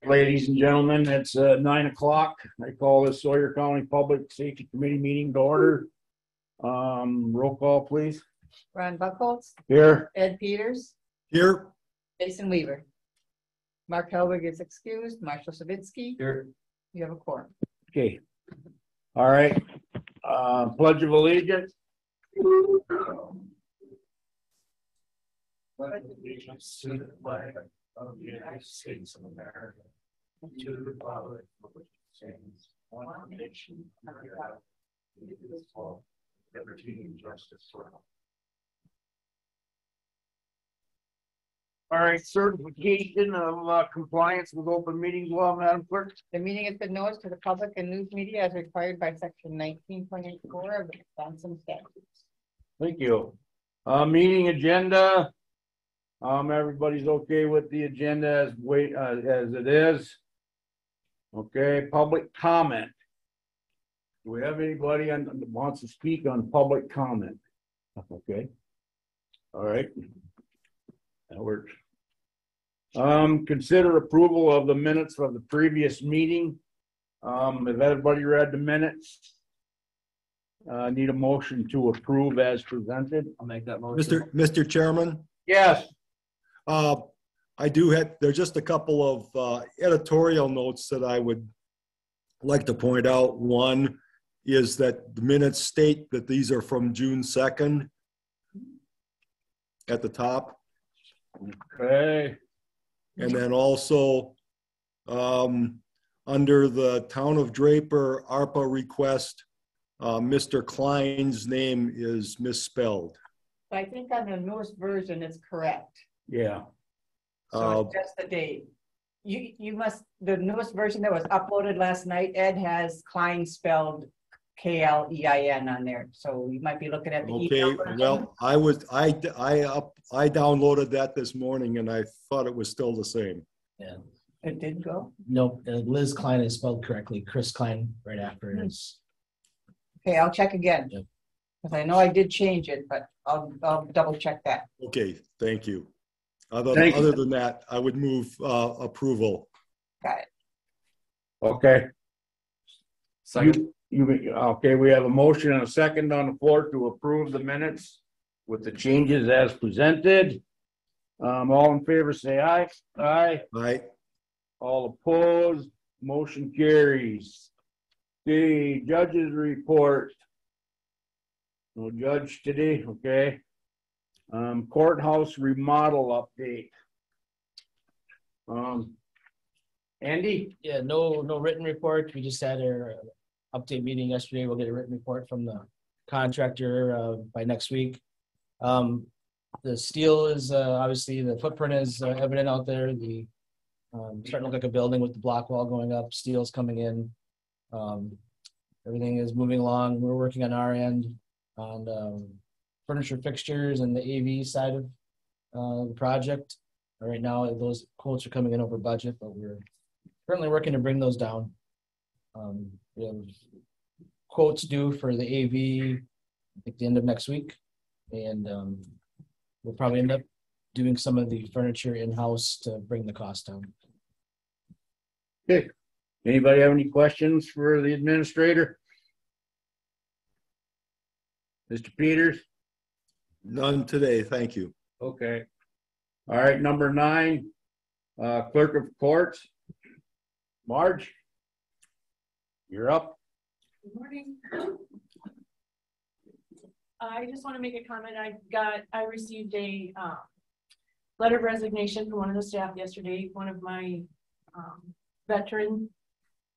Ladies and gentlemen, it's 9 o'clock. I call this Sawyer County Public Safety Committee meeting to order. Roll call, please. Ron Buckholz. Here. Ed Peters. Here. Jason Weaver. Mark Helwig is excused. Marshall Savitsky. Here. You have a quorum. Okay. All right. Pledge of Allegiance. Pledge allegiance to the flag of the United States of America, and to the republic for which it stands, one nation under God, indivisible, with liberty and justice for all. All right, certification of compliance with open meetings law, Madam Clerk. The meeting has been noticed to the public and news media as required by section 19.84 of the Wisconsin statutes. Thank you. Meeting agenda. Everybody's okay with the agenda as it is. Okay, public comment. Do we have anybody that wants to speak on public comment? Okay. All right. That works. Consider approval of the minutes of the previous meeting. Has everybody read the minutes? Need a motion to approve as presented. I'll make that motion. Mr. Chairman. Yes. I do have, there's just a couple of editorial notes that I would like to point out. One is that the minutes state that these are from June 2nd at the top. Okay. And then also under the Town of Draper ARPA request, Mr. Klein's name is misspelled. I think on the newest version it's correct. Yeah. So it's just the date. You must, the newest version that was uploaded last night, Ed has Klein spelled K-L-E-I-N on there. So you might be looking at the email version. Well, I downloaded that this morning and I thought it was still the same. Yeah. It did go? Nope. Liz Klein is spelled correctly. Chris Klein right after it is. Okay, I'll check again. Yep. Because I know I did change it, but I'll double check that. Okay, thank you. Other than that, I would move approval. Got it. Okay. Second. Okay, we have a motion and a second on the floor to approve the minutes with the changes as presented. All in favor say aye. Aye. Aye. All opposed, motion carries. The judge's report. No judge today, okay. Courthouse remodel update. Andy? Yeah, no written report. We just had our update meeting yesterday. We'll get a written report from the contractor by next week. The steel is obviously the footprint is evident out there. The starting to look like a building with the block wall going up. Steel's coming in. Everything is moving along. We're working on our end on furniture fixtures and the AV side of the project. Right now, those quotes are coming in over budget, but we're currently working to bring those down. We have quotes due for the AV at the end of next week, and we'll probably end up doing some of the furniture in-house to bring the cost down. Okay. Anybody have any questions for the administrator? Mr. Peters? None today, thank you. Okay. All right, number 9, Clerk of Courts. Marge, you're up. Good morning. I just want to make a comment. I received a letter of resignation from one of the staff yesterday. One of my veteran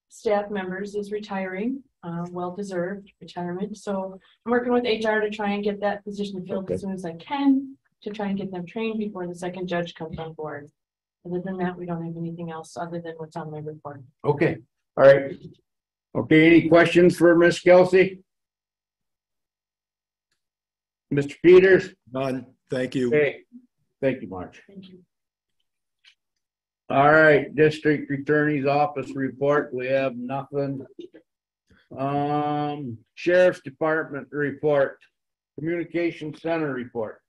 staff members is retiring, well-deserved retirement. So I'm working with HR to try and get that position filled as soon as I can, to try and get them trained before the second judge comes on board. Other than that, we don't have anything else other than what's on my report. Okay. All right. Okay. Any questions for Miss Kelsey? Mr. Peters? None, thank you. Okay. Thank you, Marge. Thank you. All right. District Attorney's Office report. We have nothing. Sheriff's Department report. Communication Center report.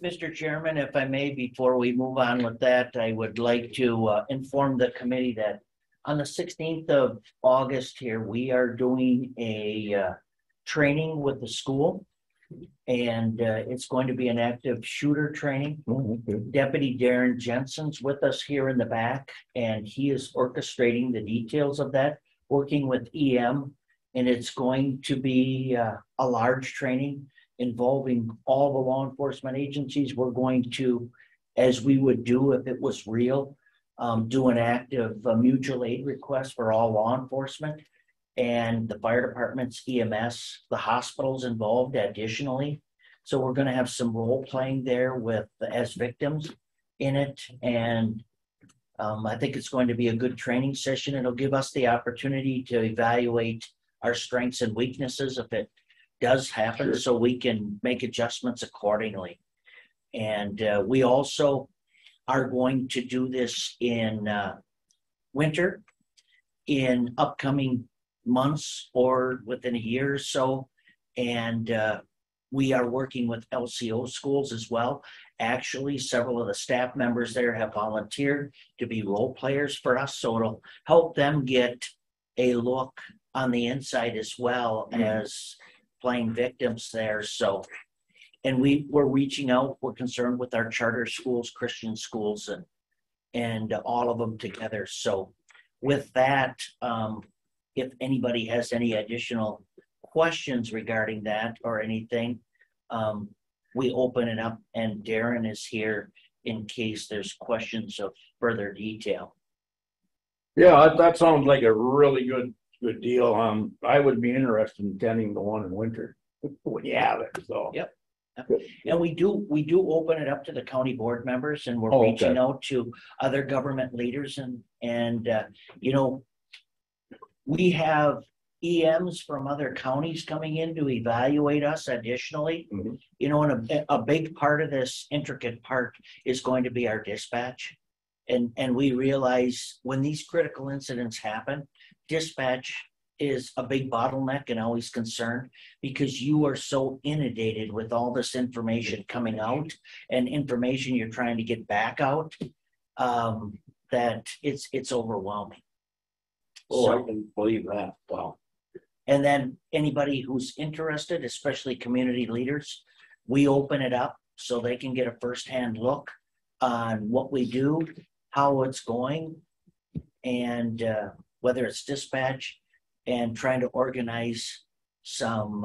Mr. Chairman, if I may, before we move on with that, I would like to inform the committee that on the 16th of August here, we are doing a training with the school. And it's going to be an active shooter training. Deputy Darren Jensen's with us here in the back, and he is orchestrating the details of that, working with EM. And it's going to be a large training involving all the law enforcement agencies. We're going to, as we would do if it was real, do an active mutual aid request for all law enforcement and the fire department's EMS, the hospitals involved additionally. So we're going to have some role playing there with as victims in it. And I think it's going to be a good training session. It'll give us the opportunity to evaluate our strengths and weaknesses if it does happen, so we can make adjustments accordingly. And we also are going to do this in winter, in upcoming months or within a year or so. And we are working with LCO schools as well. Actually, several of the staff members there have volunteered to be role players for us. So it'll help them get a look on the inside as well as playing victims there. So, and we're reaching out, we're concerned with our charter schools, Christian schools, and all of them together. So with that, if anybody has any additional questions regarding that or anything, we open it up, and Darren is here in case there's questions of further detail. Yeah, that sounds like a really good deal. I would be interested in attending the one in winter when you have it. So Yep. And we do open it up to the county board members, and we're okay. reaching out to other government leaders, and you know, we have EMs from other counties coming in to evaluate us additionally. Mm-hmm. You know, and a big part of this intricate part is going to be our dispatch. And we realize when these critical incidents happen, dispatch is a big bottleneck and always concerned, because you are so inundated with all this information coming out and information you're trying to get back out, that it's overwhelming. Oh, So, I can believe that. Wow. and then anybody who's interested, especially community leaders, we open it up so they can get a firsthand look on what we do, how it's going, and whether it's dispatch, and trying to organize some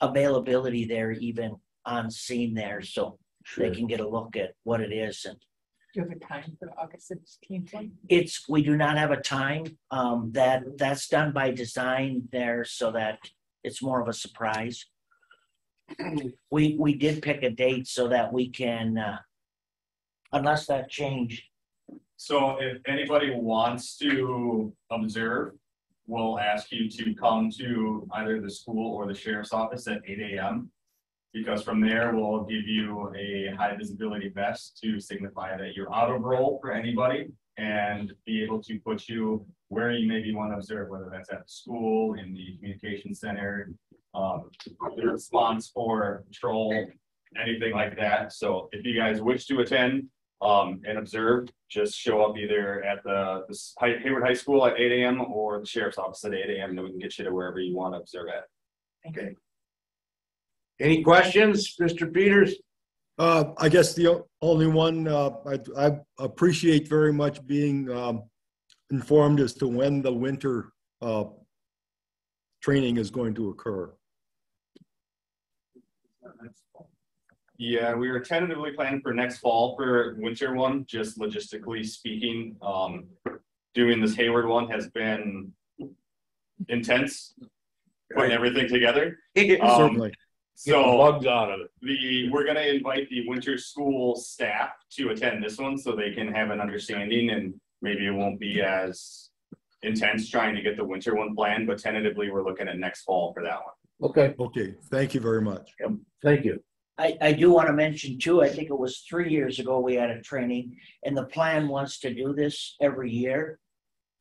availability there, even on scene there, so they can get a look at what it is. And Do you have a time for the August 16th one? we do not have a time. That's done by design there so that it's more of a surprise. We did pick a date so that we can, unless that changed. So if anybody wants to observe, we'll ask you to come to either the school or the sheriff's office at 8 a.m. Because from there, we'll give you a high visibility vest to signify that you're out of role for anybody, and be able to put you where you maybe want to observe, whether that's at the school, in the communication center, the response for patrol, anything like that. So if you guys wish to attend and observe, just show up either at the Hayward High School at 8 a.m. or the sheriff's office at 8 a.m. and then we can get you to wherever you want to observe at. Okay. Any questions, Mr. Peters? I guess the only one, I appreciate very much being informed as to when the winter training is going to occur. Yeah, we were tentatively planning for next fall for winter one, just logistically speaking. Doing this Hayward one has been intense, putting everything together. Certainly. Get the So bugs out of it. we're going to invite the winter school staff to attend this one so they can have an understanding, and maybe it won't be as intense trying to get the winter one planned, but tentatively we're looking at next fall for that one. Okay, Okay, thank you very much. thank you. I do want to mention too, I think it was 3 years ago, we had a training, and the plan was to do this every year.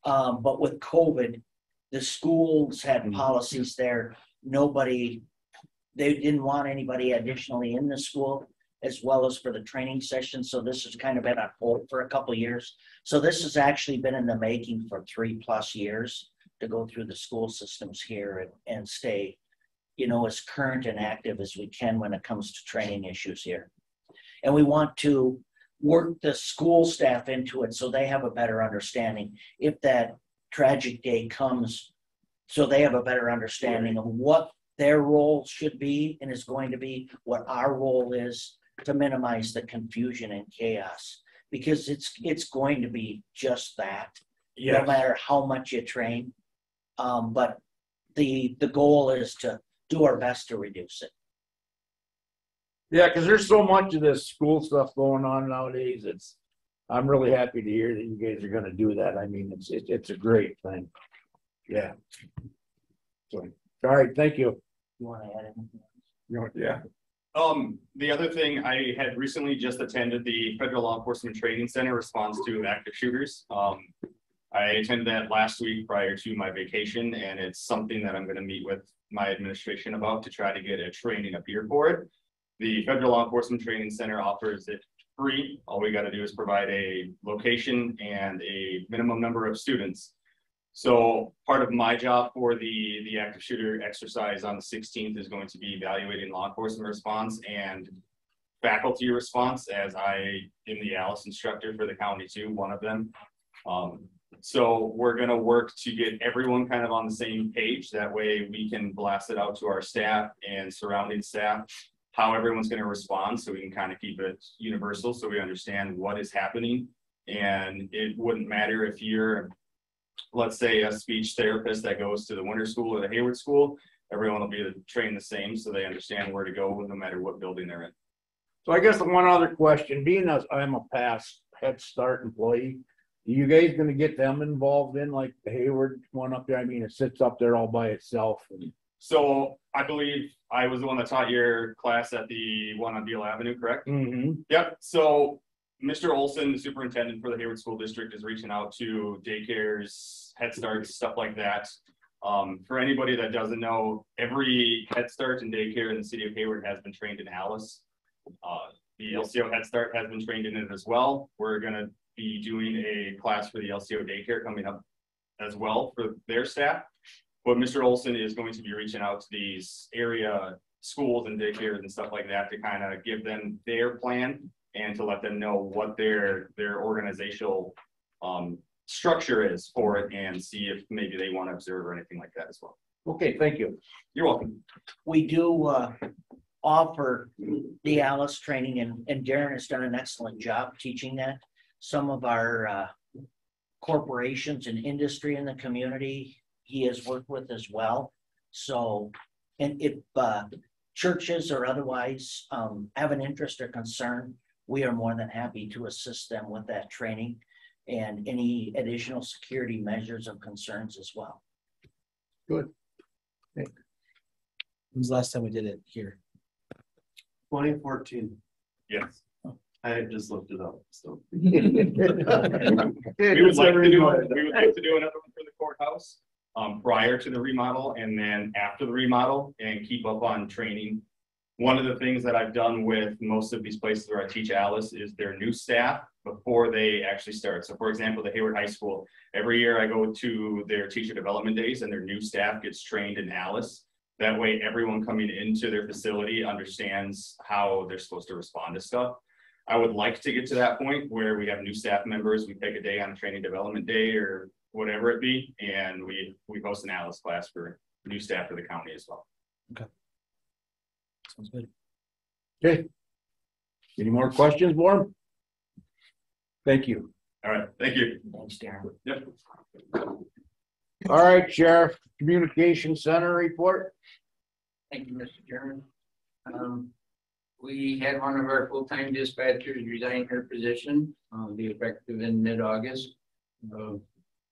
But with COVID, the schools had policies there. Nobody they didn't want anybody additionally in the school as well as for the training session. So this has kind of been on hold for a couple of years. So this has actually been in the making for 3+ years to go through the school systems here and stay, you know, as current and active as we can when it comes to training issues here. And we want to work the school staff into it so they have a better understanding if that tragic day comes, so they have a better understanding of what their role should be and is going to be, what our role is, to minimize the confusion and chaos, because it's going to be just that, no matter how much you train. But the goal is to do our best to reduce it. Yeah, because there's so much of this school stuff going on nowadays. I'm really happy to hear that you guys are going to do that. I mean, it's a great thing. Yeah. So, all right, thank you. You want to add anything? Yeah. The other thing, I had recently just attended the Federal Law Enforcement Training Center response to active shooters. I attended that last week prior to my vacation, and it's something that I'm going to meet with my administration about to try to get a training up here for it. The Federal Law Enforcement Training Center offers it free. All we got to do is provide a location and a minimum number of students. So part of my job for the active shooter exercise on the 16th is going to be evaluating law enforcement response and faculty response, as I am the ALICE instructor for the county too, one of them. So we're going to work to get everyone kind of on the same page. That way we can blast it out to our staff and surrounding staff, how everyone's going to respond, so we can kind of keep it universal so we understand what is happening. And it wouldn't matter if you're, let's say, a speech therapist that goes to the Winter School or the Hayward School, everyone will be trained the same so they understand where to go no matter what building they're in. So I guess one other question, being as I'm a past Head Start employee, are you guys going to get them involved in like the Hayward one up there? I mean, it sits up there all by itself. So I believe I was the one that taught your class at the one on Beale Avenue, correct? Mm-hmm. Yep. So Mr. Olson, the superintendent for the Hayward School District, is reaching out to daycares, Head Starts, stuff like that. For anybody that doesn't know, every Head Start and daycare in the city of Hayward has been trained in ALICE. The LCO Head Start has been trained in it as well. We're going to be doing a class for the LCO daycare coming up as well for their staff. But Mr. Olson is going to be reaching out to these area schools and daycares and stuff like that to kind of give them their plan and to let them know what their organizational structure is for it, and see if maybe they want to observe or anything like that as well. Okay, thank you. You're welcome. We do offer the ALICE training, and Darren has done an excellent job teaching that. Some of our corporations and industry in the community he has worked with as well. So, and if churches or otherwise have an interest or concern, we are more than happy to assist them with that training and any additional security measures of concerns as well. Good. When was the last time we did it here? 2014. Yes. I had just looked it up. So We would like to do another one for the courthouse prior to the remodel and then after the remodel, and keep up on training. One of the things that I've done with most of these places where I teach ALICE is their new staff before they actually start. So for example, the Hayward High School, every year I go to their teacher development days and their new staff gets trained in ALICE. That way everyone coming into their facility understands how they're supposed to respond to stuff. I would like to get to that point where we have new staff members, we take a day on a training development day or whatever it be, and we host an ALICE class for new staff for the county as well. Okay. Sounds good. Okay. Any more questions, Warren? Thank you. All right, thank you. Thanks, Darren. Yep. All right, Sheriff, Communication Center report. Thank you, Mr. Chairman. We had one of our full-time dispatchers resign her position, be effective in mid-August.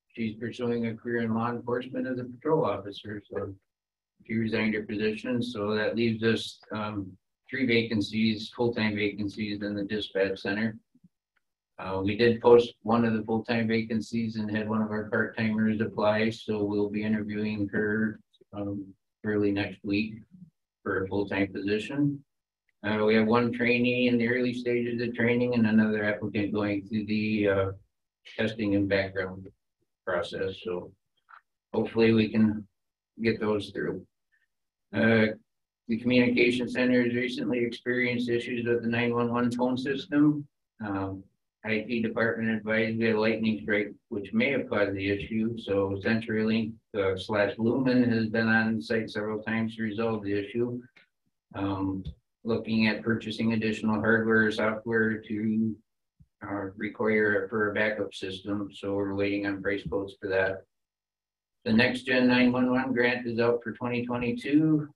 She's pursuing a career in law enforcement as a patrol officer, so she resigned her position. So that leaves us 3 vacancies, full-time vacancies in the dispatch center. We did post one of the full-time vacancies and had one of our part-timers apply, so we'll be interviewing her early next week. for a full-time position. We have one trainee in the early stages of training and another applicant going through the testing and background process. So hopefully we can get those through. The communication center has recently experienced issues with the 911 phone system. IT department advised we had a lightning strike, which may have caused the issue. So CenturyLink / Lumen has been on site several times to resolve the issue. Looking at purchasing additional hardware or software to require for a backup system. So we're waiting on price quotes for that. The next gen 911 grant is out for 2022.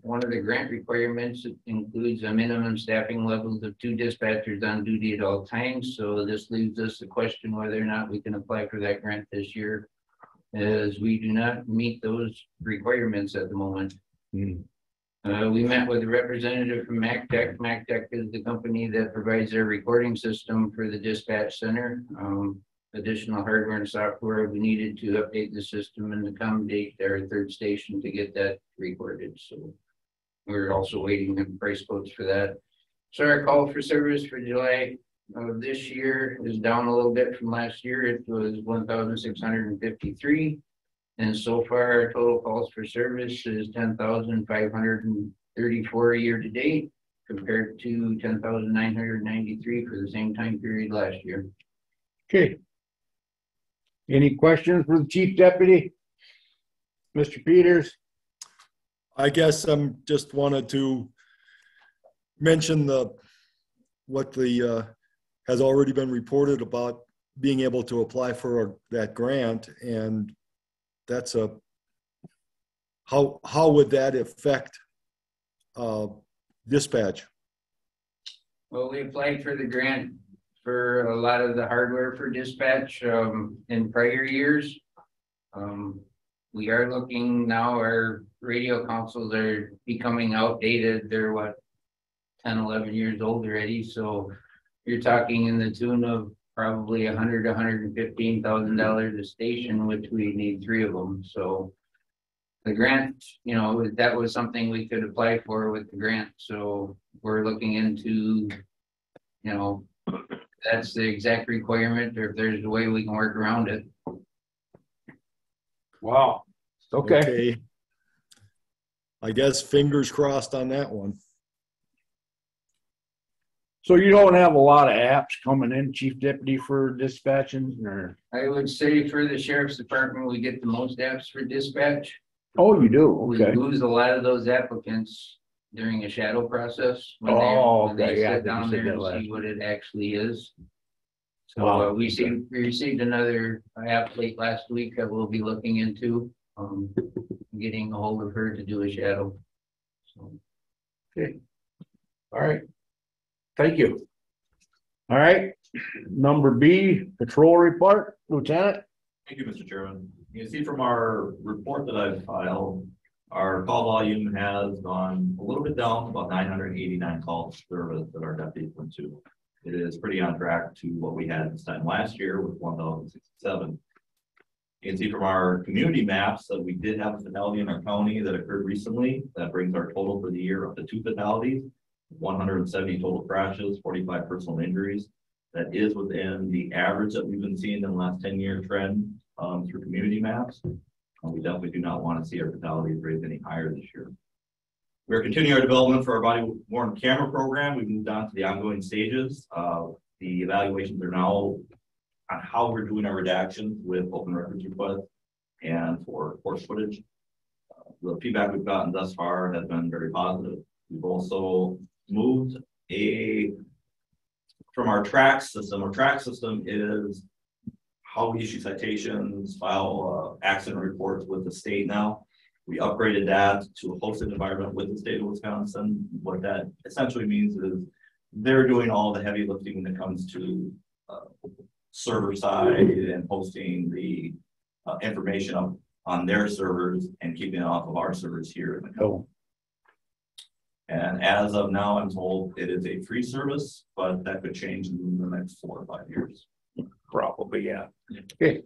One of the grant requirements includes a minimum staffing levels of 2 dispatchers on duty at all times. So this leaves us the question whether or not we can apply for that grant this year, as we do not meet those requirements at the moment. We met with a representative from MacTech. MacTech is the company that provides their recording system for the dispatch center. Additional hardware and software we needed to update the system and accommodate their third station to get that recorded. So we're also waiting on price quotes for that. So our call for service for July of this year is down a little bit from last year. It was 1,653. And so far our total calls for service is 10,534 year to date, compared to 10,993 for the same time period last year. Okay. Any questions for the chief deputy? Mr. Peters? I guess I'm just wanted to mention what has already been reported about being able to apply for that grant, and that's how would that affect dispatch? Well, we applied for the grant for a lot of the hardware for dispatch in prior years. We are looking now, our radio consoles are becoming outdated. They're 10, 11 years old already. So you're talking in the tune of probably $100,000 to $115,000 a station, which we need 3 of them. So the grant, that was something we could apply for with the grant. So we're looking into, that's the exact requirement, or if there's a way we can work around it. Wow. Okay. I guess fingers crossed on that one. So you don't have a lot of apps coming in, chief deputy, for dispatching, or? I would say for the sheriff's department, we get the most apps for dispatch. Oh, you do? Okay. We lose a lot of those applicants during a shadow process. When they sit down there and see what it actually is. So we received another app late last week that we'll be looking into, getting a hold of her to do a shadow. So. Okay. All right. Thank you. All right. Number B, patrol report, Lieutenant. Thank you, Mr. Chairman. You can see from our report that I've filed, our call volume has gone a little bit down, about 989 calls service that our deputies went to. It is pretty on track to what we had this time last year with 1,067. You can see from our community maps that we did have a fatality in our county that occurred recently. That brings our total for the year up to 2 fatalities, 170 total crashes, 45 personal injuries. That is within the average that we've been seeing in the last 10-year trend through community maps. We definitely do not want to see our fatalities raised any higher this year. We're continuing our development for our body-worn camera program. We've moved on to the ongoing stages. The evaluations are now on how we're doing our redactions with open records requests and for course footage. The feedback we've gotten thus far has been very positive. We've also moved from our track system. Our track system is how we issue citations, file accident reports with the state now. We upgraded that to a hosted environment with the state of Wisconsin. What that essentially means is they're doing all the heavy lifting when it comes to server side and hosting the information up on their servers and keeping it off of our servers here in the company. And as of now, I'm told it is a free service, but that could change in the next 4 or 5 years. Probably, yeah. Okay.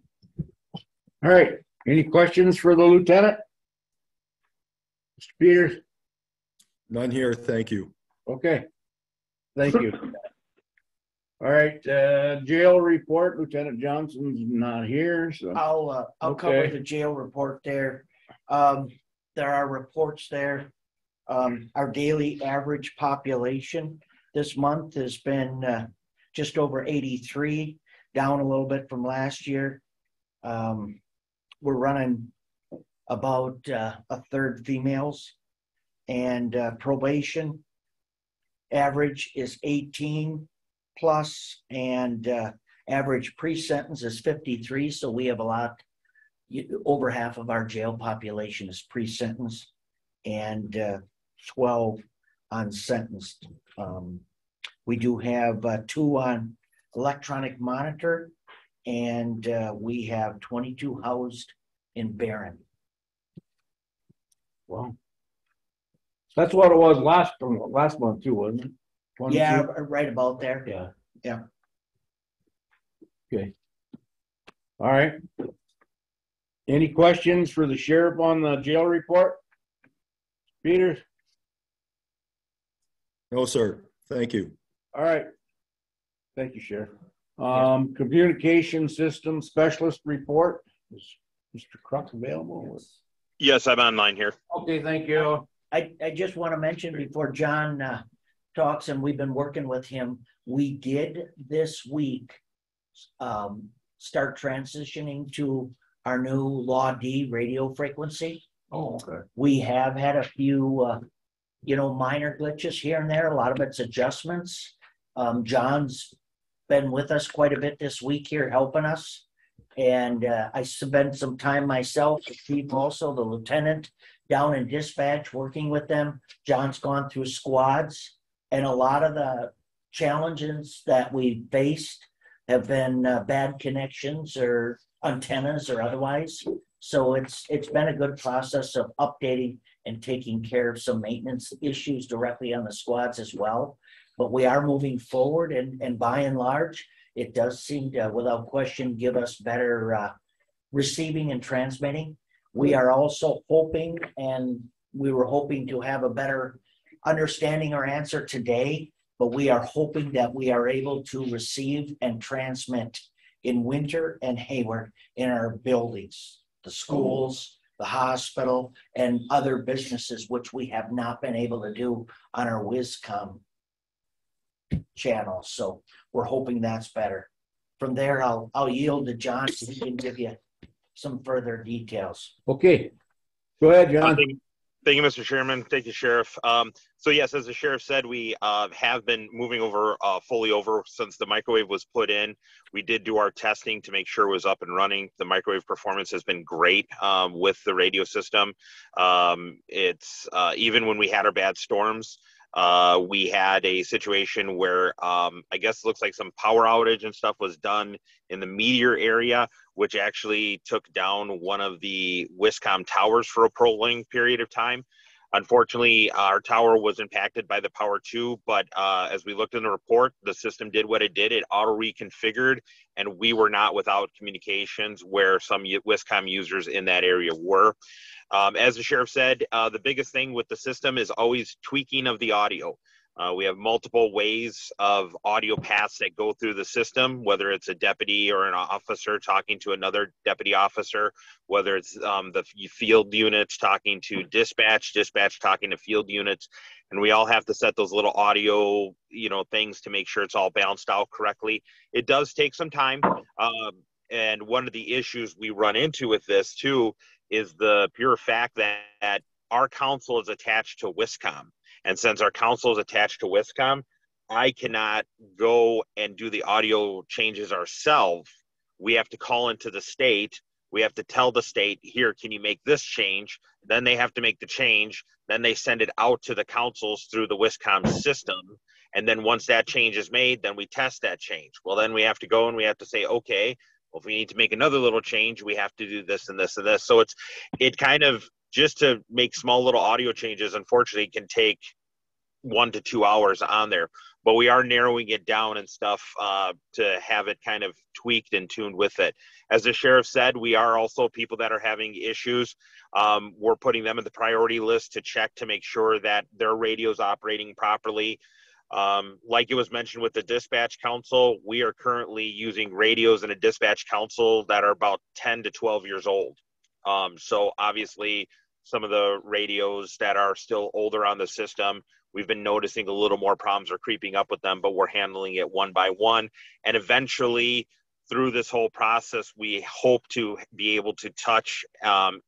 All right. Any questions for the lieutenant? Mr. Peters? None here, thank you. Okay. Thank you. All right, jail report, Lieutenant Johnson's not here, so. I'll cover Okay. the jail report there. There are reports there. Our daily average population this month has been just over 83, down a little bit from last year. We're running about a third females, and probation average is 18 plus, and average pre-sentence is 53. So we have a lot, over half of our jail population is pre-sentence, and 12 unsentenced. We do have 2 on electronic monitor, and we have 22 housed in Barron. Wow. That's what it was last month too, wasn't it? 22? Yeah, right about there. Yeah. Yeah. Okay. All right. Any questions for the sheriff on the jail report? Peter? No, sir, thank you. All right. Thank you, Sheriff. Communication system specialist report. Is Mr. Crux available? Yes, I'm online here. Okay, thank you. I just want to mention before John talks, and we've been working with him, we did this week start transitioning to our new Law D radio frequency. Oh, okay. We have had a few, minor glitches here and there. A lot of it's adjustments. John's been with us quite a bit this week here, helping us. And I spent some time myself, Steve also, the lieutenant, down in dispatch, working with them. John's gone through squads, and a lot of the challenges that we faced have been bad connections or antennas or otherwise. So it's been a good process of updating and taking care of some maintenance issues directly on the squads as well. But we are moving forward, and by and large, it does seem to, without question, give us better receiving and transmitting. We are also hoping, and we were hoping to have a better understanding or answer today, but we are hoping that we are able to receive and transmit in Winter and Hayward in our buildings, the schools, the hospital, and other businesses, which we have not been able to do on our WISCOM channel. So we're hoping that's better. From there, I'll yield to John so he can give you some further details. Okay. Go ahead, John. Thank you, Mr. Chairman. Thank you, Sheriff. So yes, as the Sheriff said, we have been moving over fully over since the microwave was put in. We did do our testing to make sure it was up and running. The microwave performance has been great with the radio system. It's even when we had our bad storms, we had a situation where I guess it looks like some power outage and stuff was done in the Meteor area, which actually took down one of the WISCOM towers for a prolonged period of time. Unfortunately, our tower was impacted by the power too, but as we looked in the report, the system did what it did. It auto reconfigured, and we were not without communications where some WISCOM users in that area were. As the Sheriff said, the biggest thing with the system is always tweaking of the audio. We have multiple ways of audio paths that go through the system, whether it's a deputy or an officer talking to another deputy officer, whether it's the field units talking to dispatch, dispatch talking to field units, and we all have to set those little audio, things to make sure it's all balanced out correctly. It does take some time, and one of the issues we run into with this too is the pure fact that our council is attached to WISCOM. And since our council is attached to WISCOM, I cannot go and do the audio changes ourselves. We have to call into the state. We have to tell the state, here, can you make this change? Then they have to make the change. Then they send it out to the councils through the WISCOM system. And then once that change is made, then we test that change. Well, then we have to go and we have to say, okay, well, if we need to make another little change, we have to do this and this and this. So it kind of, just to make small little audio changes, unfortunately, can take 1 to 2 hours on there. but we are narrowing it down and stuff to have it kind of tweaked and tuned with it. As the sheriff said, we are also people that are having issues. We're putting them in the priority list to check to make sure that their radio's operating properly. Like it was mentioned with the dispatch council, we are currently using radios in a dispatch council that are about 10 to 12 years old. So obviously some of the radios that are still older on the system, we've been noticing a little more problems are creeping up with them, but we're handling it one by one. And eventually through this whole process, we hope to be able to touch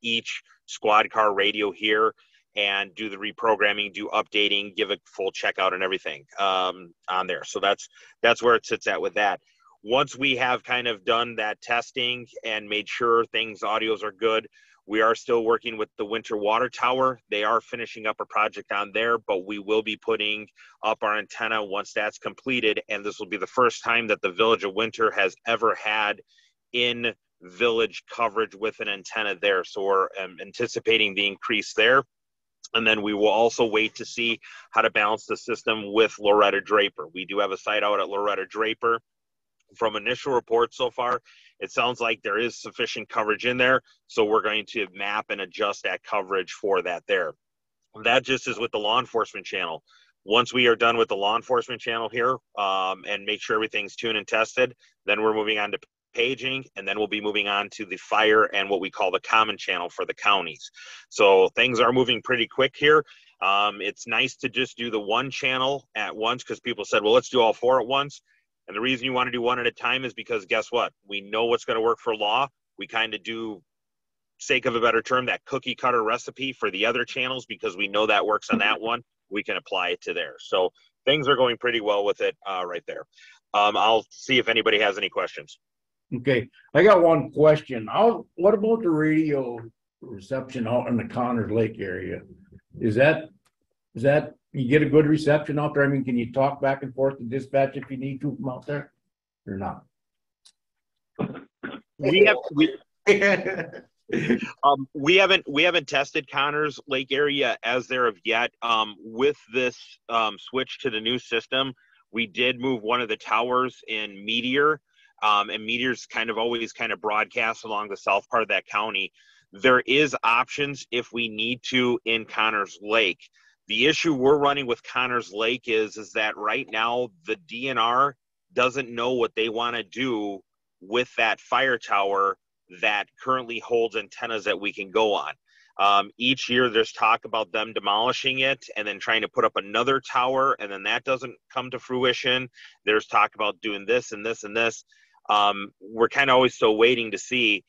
each squad car radio here and do the reprogramming, do updating, give a full checkout and everything on there. So that's where it sits at with that. Once we have kind of done that testing and made sure audios are good, we are still working with the Winter Water Tower. They are finishing up a project on there, but we will be putting up our antenna once that's completed. And this will be the first time that the Village of Winter has ever had in village coverage with an antenna there. So we're anticipating the increase there. And then we will also wait to see how to balance the system with Loretta Draper. We do have a site out at Loretta Draper. From initial reports so far, it sounds like there is sufficient coverage in there. So we're going to map and adjust that coverage for that there. That just is with the law enforcement channel. Once we are done with the law enforcement channel here and make sure everything's tuned and tested, then we're moving on to paging, and then we'll be moving on to the fire and what we call the common channel for the counties. So things are moving pretty quick here. It's nice to just do the one channel at once because people said, well, let's do all four at once. And the reason you want to do one at a time is because guess what? We know what's going to work for law. We kind of do, sake of a better term, that cookie cutter recipe for the other channels because we know that works on that one. We can apply it to there. So things are going pretty well with it right there. I'll see if anybody has any questions. Okay, I got one question. What about the radio reception out in the Connors Lake area? Is that you get a good reception out there? I mean, can you talk back and forth to dispatch if you need to from out there or not? We haven't tested Connors Lake area as there of yet. With this switch to the new system, we did move one of the towers in Meteor. And Meteor's kind of always kind of broadcast along the south part of that county. There is options if we need to in Connors Lake. The issue we're running with Connors Lake is that right now the DNR doesn't know what they want to do with that fire tower that currently holds antennas that we can go on. Each year there's talk about them demolishing it and then trying to put up another tower, and then that doesn't come to fruition. There's talk about doing this and this and this. We're kind of always still waiting to see.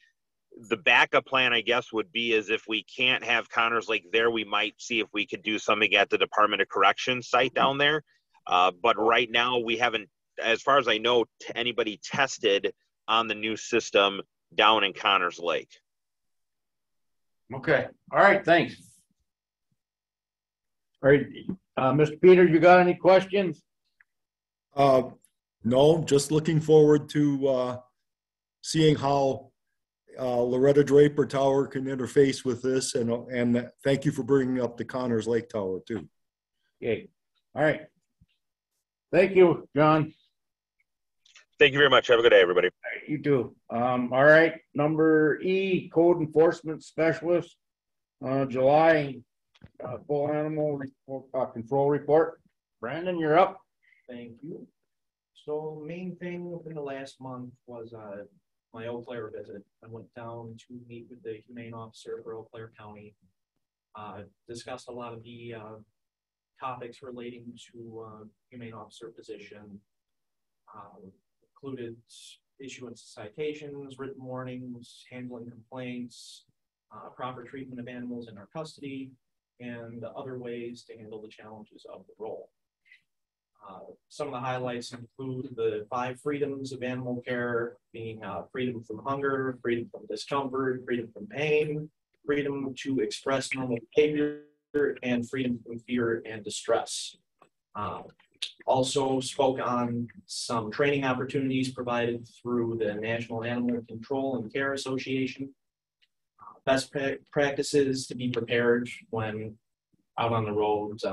The backup plan, I guess, would be is if we can't have Connors Lake there, we might see if we could do something at the Department of Corrections site down there. But right now we haven't, as far as I know, anybody tested on the new system down in Connors Lake. Okay. All right. Thanks. All right. Mr. Peters, you got any questions? No, just looking forward to seeing how Loretta Draper Tower can interface with this, and thank you for bringing up the Connors Lake Tower too. Okay. All right. Thank you, John. Thank you very much. Have a good day, everybody. You too. All right. Number E, Code Enforcement Specialist, July full animal control report. Brandon, you're up. Thank you. So main thing within the last month was my Eau Claire visit. I went down to meet with the humane officer for Eau Claire County. Discussed a lot of the topics relating to humane officer position. Included issuance of citations, written warnings, handling complaints, proper treatment of animals in our custody, and other ways to handle the challenges of the role. Some of the highlights include the 5 freedoms of animal care, being freedom from hunger, freedom from discomfort, freedom from pain, freedom to express normal behavior, and freedom from fear and distress. Also spoke on some training opportunities provided through the National Animal Control and Care Association. Best practices to be prepared when out on the roads.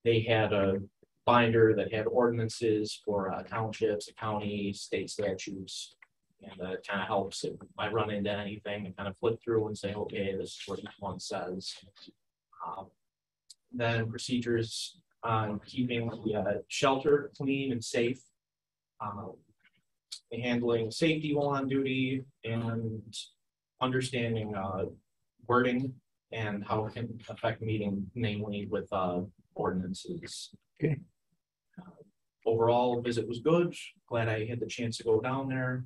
They had a binder that had ordinances for townships, the county, state statutes. And it kind of helps if I run into anything and kind of flip through and say, okay, this is what each one says. Then procedures on keeping the shelter clean and safe. Handling safety while on duty and understanding wording and how it can affect meeting, namely with ordinances. Okay. Overall, visit was good. Glad I had the chance to go down there.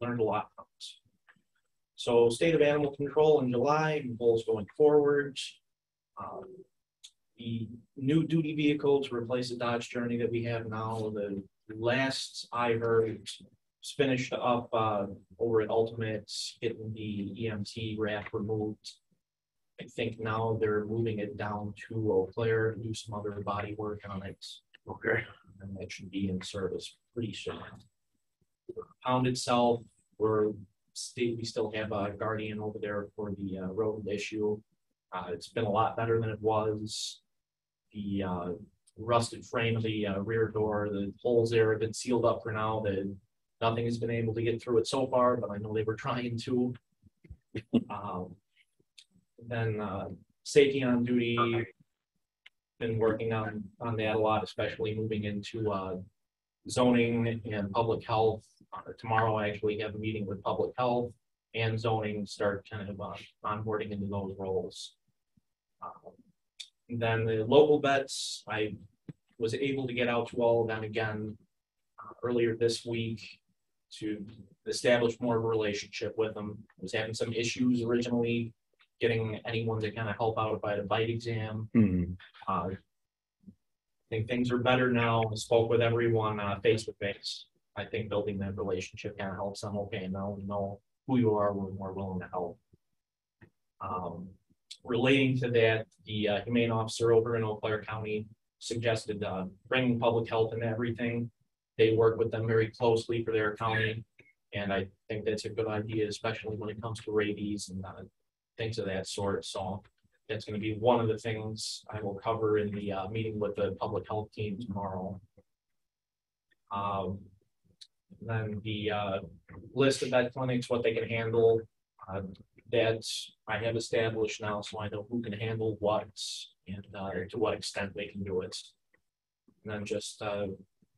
Learned a lot from it. So state of animal control in July, goals going forward. The new duty vehicle to replace the Dodge Journey that we have now, the last I heard, was finished up over at Ultimate, getting the EMT wrap removed. I think now they're moving it down to Eau Claire to do some other body work on it. Okay. And that should be in service pretty soon. Pound itself, we still have a guardian over there for the road issue. It's been a lot better than it was. The rusted frame of the rear door, the holes there have been sealed up for now. Nothing has been able to get through it so far, but I know they were trying to. Then safety on duty, been working on that a lot, especially moving into zoning and public health. Tomorrow I actually have a meeting with public health and zoning, start kind of onboarding into those roles. Then the local vets, I was able to get out to all of them again earlier this week to establish more of a relationship with them. I was having some issues originally getting anyone to kind of help out by the bite exam. I think things are better now. I spoke with everyone face to face. I think building that relationship kind of helps them. Okay, now we know who you are, we're more willing to help. Relating to that, the humane officer over in Eau Claire County suggested bringing public health and everything. They work with them very closely for their county, and I think that's a good idea, especially when it comes to rabies and things of that sort. So that's going to be one of the things I will cover in the meeting with the public health team tomorrow. Then the list of vet clinics, what they can handle, that I have established now, so I know who can handle what and to what extent they can do it. And then just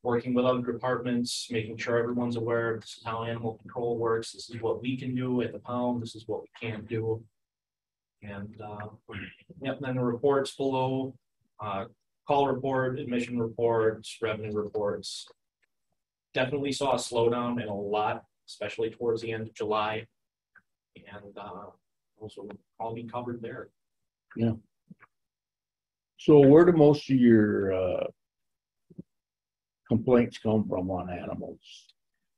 working with other departments, making sure everyone's aware of this is how animal control works. This is what we can do at the pound. This is what we can't do. And yep, then the reports below, call report, admission reports, revenue reports. Definitely saw a slowdown in a lot, especially towards the end of July. And also all be covered there. Yeah. So where do most of your complaints come from on animals?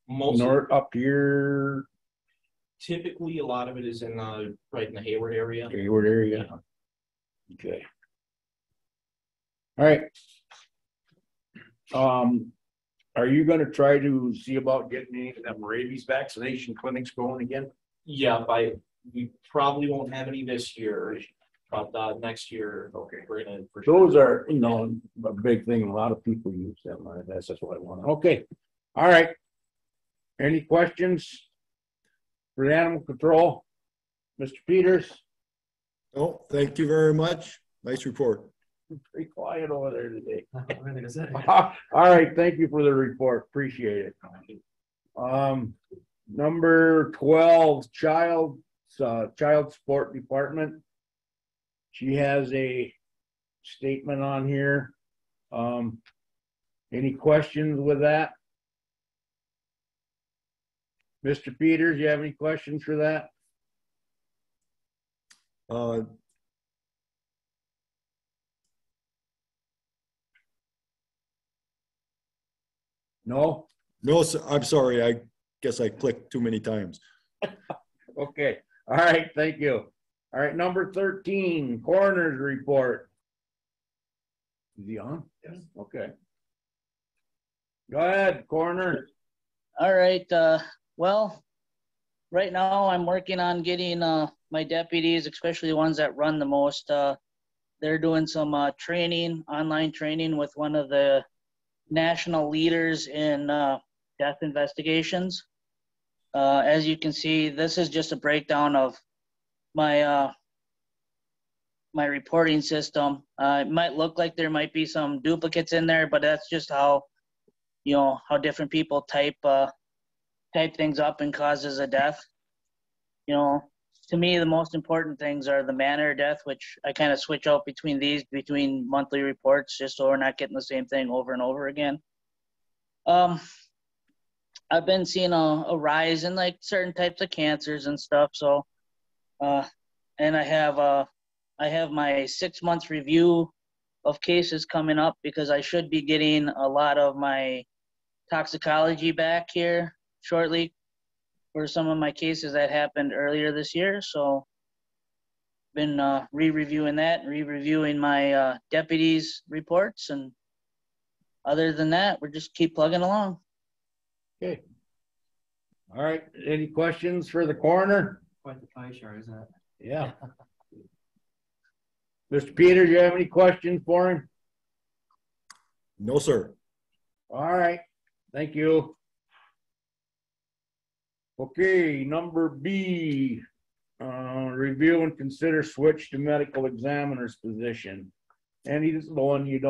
North up here. Typically, a lot of it is in right in the Hayward area. Hayward area. Yeah. Okay. All right. Are you going to try to see about getting any of them rabies vaccination clinics going again? Yeah, we probably won't have any this year, but next year, okay, we're gonna. Those are, you know, a big thing. A lot of people use them. That's just what I want. Okay. All right. Any questions for the animal control? Mr. Peters? Oh, thank you very much. Nice report. Pretty quiet over there today. All right. Thank you for the report. Appreciate it. Number 12, child support department. She has a statement on here. Any questions with that? Mr. Peters, you have any questions for that? No? No, sir, I'm sorry. I guess I clicked too many times. Okay. All right. Thank you. All right. Number 13, coroner's report. Is he on? Yes. Okay. Go ahead, coroner. All right. Well, right now I'm working on getting my deputies, especially the ones that run the most. They're doing some training, online training with one of the national leaders in death investigations. As you can see, this is just a breakdown of my my reporting system. It might look like there might be some duplicates in there, but that's just how, you know, how different people type things up and causes a death. You know, to me, the most important things are the manner of death, which I kind of switch out between monthly reports, just so we're not getting the same thing over and over again. I've been seeing a rise in like certain types of cancers and stuff. So, and I have my 6 months review of cases coming up because I should be getting a lot of my toxicology back here shortly for some of my cases that happened earlier this year. So been re-reviewing that, re-reviewing my deputies' reports, and other than that, we're just keep plugging along. Okay. All right, any questions for the coroner? Quite the pie chart, isn't it? Yeah. Mr. Peters, you have any questions for him? No, sir. All right, thank you. Okay, number B, review and consider switch to medical examiner's position. Andy, this is the one you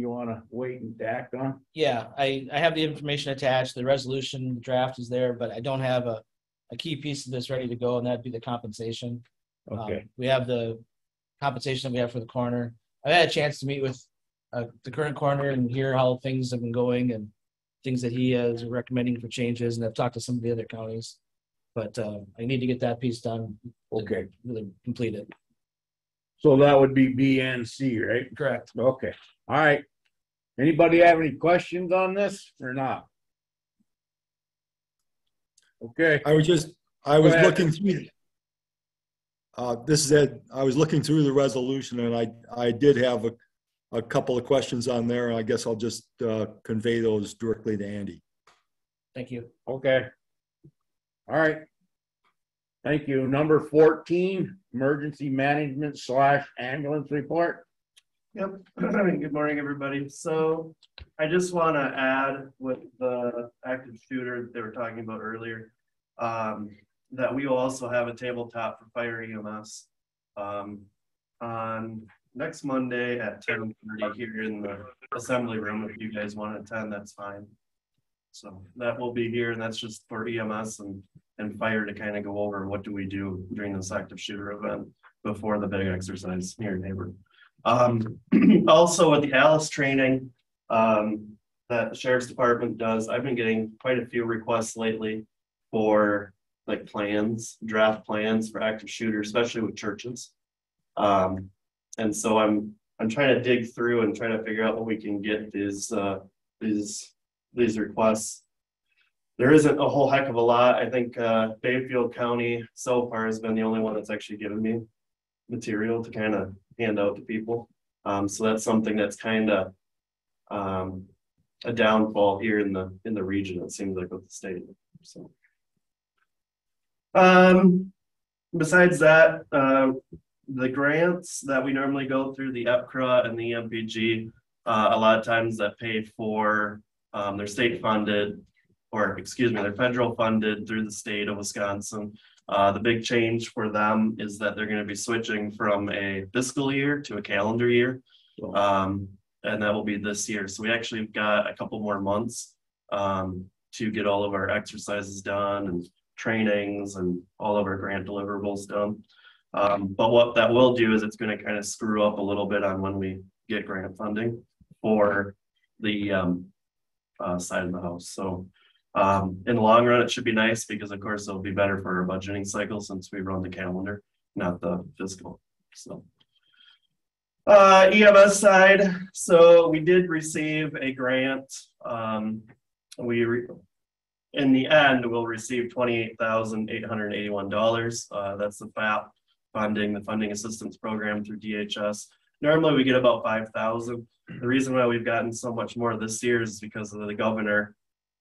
want to wait and act on? Yeah, I have the information attached. The resolution draft is there, but I don't have a key piece of this ready to go, and that'd be the compensation. Okay. We have the compensation that we have for the coroner. I've had a chance to meet with the current coroner and hear how things have been going and things that he is recommending for changes, and I've talked to some of the other counties, but I need to get that piece done. Okay. Really complete it. So that would be B and C, right? Correct. Okay. All right. Anybody have any questions on this or not? Okay. I was looking through. This is Ed. I was looking through the resolution, and I did have a couple of questions on there, and I guess I'll just convey those directly to Andy. Thank you. Okay. All right. Thank you. Number 14, emergency management / ambulance report. Yep. Good morning, everybody. So I just want to add with the active shooter that they were talking about earlier, that we will also have a tabletop for fire EMS on next Monday at 10:30 here in the assembly room. If you guys want to attend, that's fine. So that will be here, and that's just for EMS and fire to kind of go over what do we do during this active shooter event before the big exercise here in Neighbor. Also with the Alice training that the Sheriff's Department does, I've been getting quite a few requests lately for like draft plans for active shooters, especially with churches. And so I'm trying to dig through and try to figure out what we can get these requests. There isn't a whole heck of a lot. I think Bayfield County so far has been the only one that's actually given me material to kind of hand out to people. So that's something that's kind of a downfall here in the region, it seems like, with the state. So besides that, the grants that we normally go through, the EPCRA and the EMPG, a lot of times that pay for, they're state funded, or excuse me, they're federal funded through the state of Wisconsin. The big change for them is that they're going to be switching from a fiscal year to a calendar year. And that will be this year. So we actually got a couple more months to get all of our exercises done and trainings and all of our grant deliverables done. But what that will do is it's going to kind of screw up a little bit on when we get grant funding for the side of the house. So in the long run, it should be nice because, of course, it'll be better for our budgeting cycle since we run the calendar, not the fiscal. So EMS side, so we did receive a grant. In the end, we'll receive $28,881. That's the FAP funding, the Funding Assistance Program through DHS. Normally, we get about $5,000. The reason why we've gotten so much more this year is because of the governor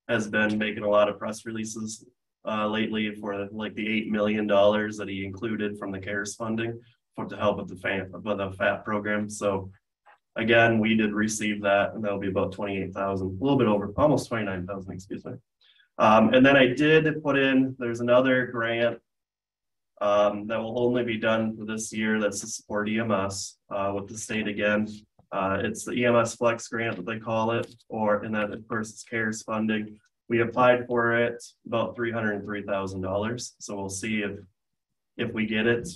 has been making a lot of press releases lately for like the $8 million that he included from the CARES funding to help with the FAP program. So again, we did receive that, and that'll be about 28,000, a little bit over, almost 29,000, excuse me. And then I did put in, there's another grant that will only be done for this year. That's to support EMS with the state again. It's the EMS Flex grant that they call it, and that of course it's CARES funding. We applied for it about $303,000. So we'll see if we get it.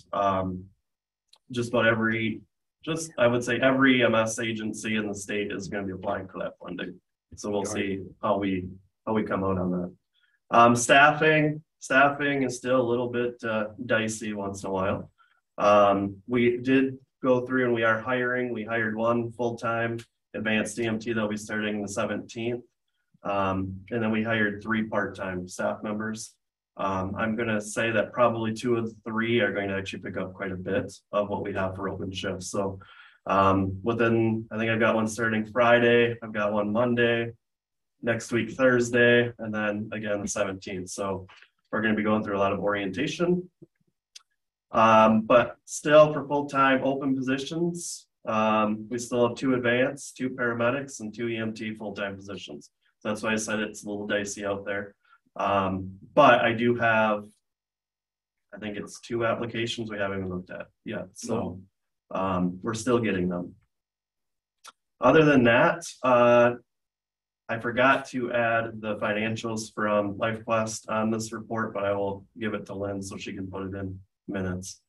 Just about I would say every EMS agency in the state is going to be applying for that funding. So we'll see how we come out on that. Staffing is still a little bit dicey once in a while. We did go through and we are hiring. We hired one full-time advanced EMT that'll be starting the 17th. And then we hired 3 part-time staff members. I'm going to say that probably 2 of the 3 are going to actually pick up quite a bit of what we have for open shifts. So I think I've got one starting Friday, I've got one Monday, next week Thursday, and then again the 17th. So we're going to be going through a lot of orientation. But still for full-time open positions, we still have 2 advanced, 2 paramedics, and 2 EMT full-time positions. So that's why I said it's a little dicey out there. But I do have, I think it's 2 applications we haven't even looked at yet. So we're still getting them. Other than that, I forgot to add the financials from LifeQuest on this report, but I will give it to Lynn so she can put it in minutes.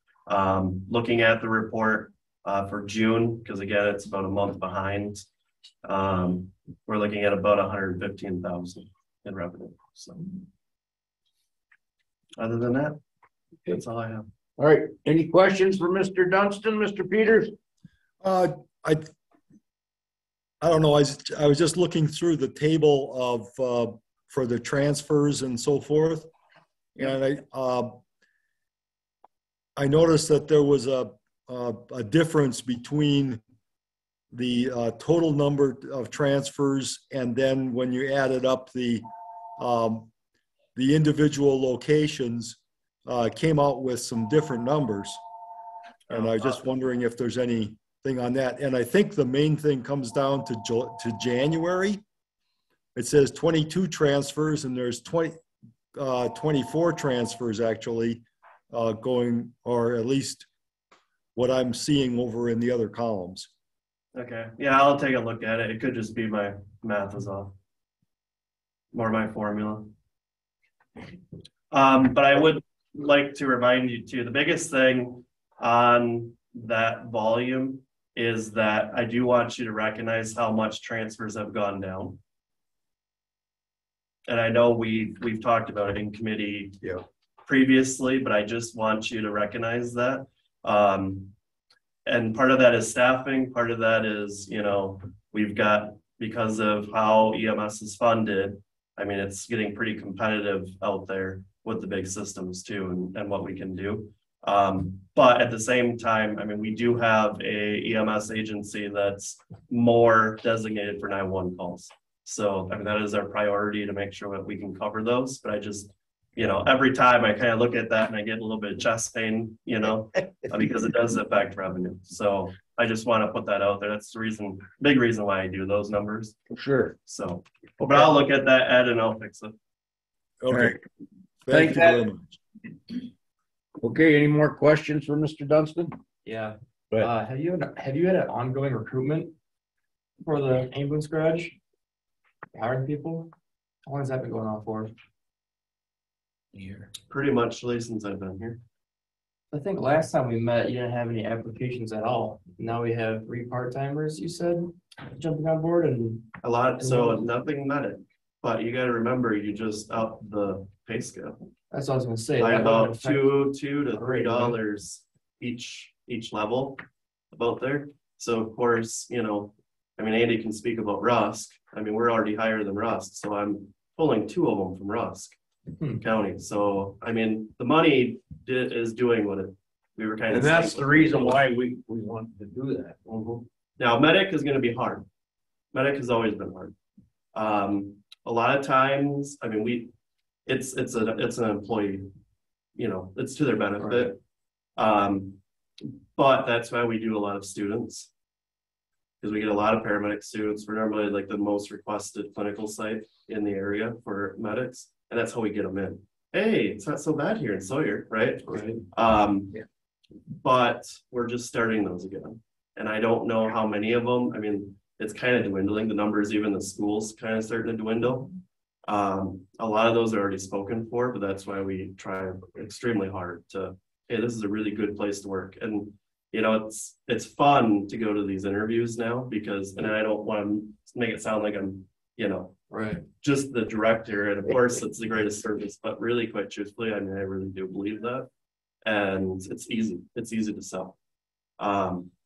Looking at the report for June, because again, it's about a month behind. We're looking at about 115,000 in revenue. So other than that, that's all I have. All right. Any questions for Mr. Dunstan, Mr. Peters? I don't know. I was just looking through the table of for the transfers and so forth, and I noticed that there was a difference between the total number of transfers and then when you added up the individual locations, came out with some different numbers, and I was just wondering if there's anything on that. And I think the main thing comes down to January. It says 22 transfers, and there's 24 transfers actually going, or at least what I'm seeing over in the other columns. Okay, yeah, I'll take a look at it. It could just be my math is off, or my formula. But I would like to remind you too, the biggest thing on that volume is that I do want you to recognize how much transfers have gone down. And I know we've talked about it in committee previously, but I just want you to recognize that. And part of that is staffing, part of that is, we've got, because of how EMS is funded, I mean, it's getting pretty competitive out there with the big systems too, and what we can do. But at the same time, I mean, we do have a EMS agency that's more designated for 911 calls. So, I mean, that is our priority to make sure that we can cover those. But I just, every time I kind of look at that and I get a little bit of chest pain, because it does affect revenue. So I just want to put that out there. That's the big reason why I do those numbers. Sure. So, but I'll look at that, Ed, and I'll fix it. Okay. Thank you very much. Okay, any more questions for Mr. Dunstan? Yeah. But Have you had an ongoing recruitment for the ambulance garage? Hiring people? How long has that been going on for? A year. Pretty much since I've been here. I think last time we met, you didn't have any applications at all. Now we have 3 part-timers, you said, jumping on board, and A lot, so nothing medic, but you gotta remember, you just up the pay scale that's what I was gonna say. by that about wouldn't affect- $2 to $3 each level about there. So of course, I mean, Andy can speak about Rusk. I mean, we're already higher than Rusk, so I'm pulling 2 of them from Rusk County. So I mean, the money is doing what we were kind of. And that's the reason why we wanted to do that. Now, medic is going to be hard. Medic has always been hard. A lot of times, I mean, it's an employee, it's to their benefit. But that's why we do a lot of students. because we get a lot of paramedic students. We're normally like the most requested clinical site in the area for medics, and that's how we get them in. Hey, it's not so bad here in Sawyer, right? But we're just starting those again. And I don't know how many of them, I mean, it's kind of dwindling. The numbers, even the schools kind of starting to dwindle. A lot of those are already spoken for, but that's why we try extremely hard to, hey, this is a really good place to work. And, you know, it's fun to go to these interviews now because, and I don't want to make it sound like I'm, you know, just the director. And of course, it's the greatest service, but really quite truthfully, I mean, I really do believe that. And it's easy to sell.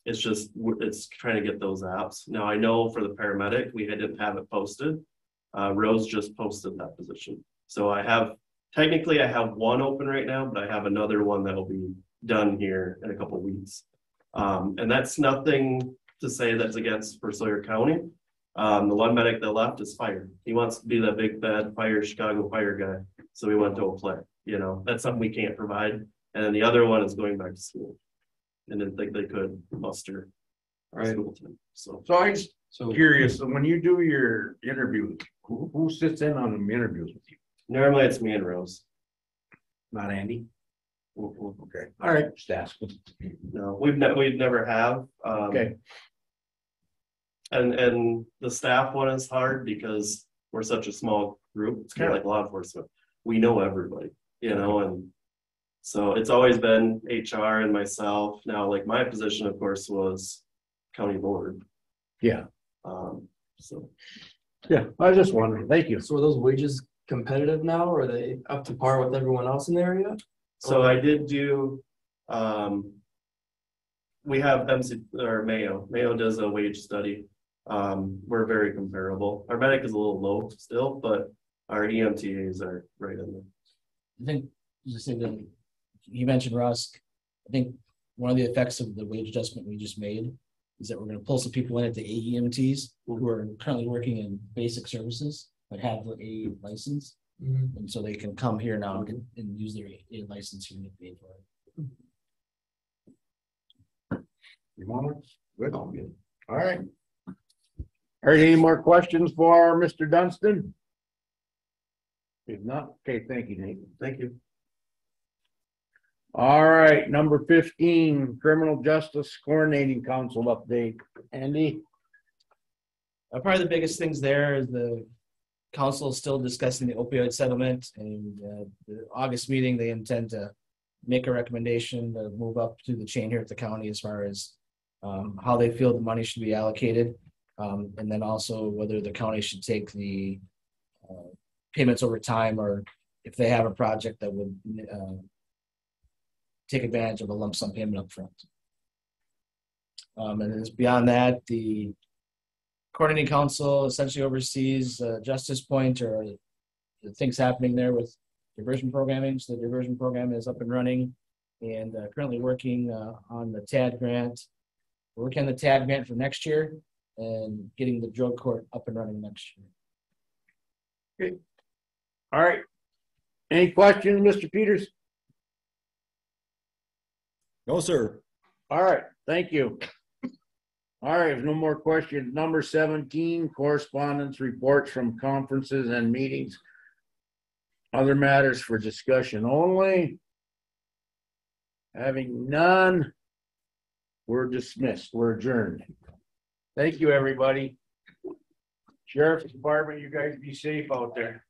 It's just, it's trying to get those apps. Now I know for the paramedic, we didn't have it posted. Rose just posted that position. So technically I have one open right now, but I have another one that'll be done here in a couple of weeks. And that's nothing to say that's against for Sawyer County. The one medic that left is fired. He wants to be that big bad Chicago fire guy. So we went to apply, you know, that's something we can't provide. And then the other one is going back to school. And didn't think they could muster school time. So I'm curious, so when you do your interviews, who sits in on them interviews with you? Normally it's me and Rose. Not Andy? Okay, all right, just asking. No, we've never have. Okay. And the staff one is hard because we're such a small group. It's kind of like law enforcement. We know everybody, you know, and so it's always been HR and myself. Now, like my position, of course, was county board. Yeah. So. Yeah, I was just wondering. Thank you. So are those wages competitive now, or are they up to par with everyone else in the area? So I did do, we have MC or Mayo. Mayo does a wage study. We're very comparable. Our medic is a little low still, but our EMTAs are right in there. I think, just say that you mentioned Rusk. I think one of the effects of the wage adjustment we just made is that we're going to pull some people in at the AEMTs who are currently working in basic services but have the A license, and so they can come here now and use their A license here and get paid for it. You want it? Good. All right. All right. Any more questions for Mr. Dunstan? If not, okay. Thank you, Nate. Thank you. All right, number 15, Criminal Justice Coordinating Council update. Andy? Probably the biggest things there is the council is still discussing the opioid settlement, and the August meeting, they intend to make a recommendation to move up to the chain here at the county as far as how they feel the money should be allocated, and then also whether the county should take the payments over time, or if they have a project that would take advantage of a lump sum payment up front. And beyond that, the coordinating council essentially oversees Justice Point or the things happening there with diversion programming. So the diversion program is up and running and currently working on the TAD grant. We're working on the TAD grant for next year and getting the drug court up and running next year. Okay. All right. Any questions, Mr. Peters? No, sir. All right. Thank you. All right. No more questions. Number 17, correspondence reports from conferences and meetings. Other matters for discussion only. Having none, we're dismissed. We're adjourned. Thank you, everybody. Sheriff's Department, you guys be safe out there.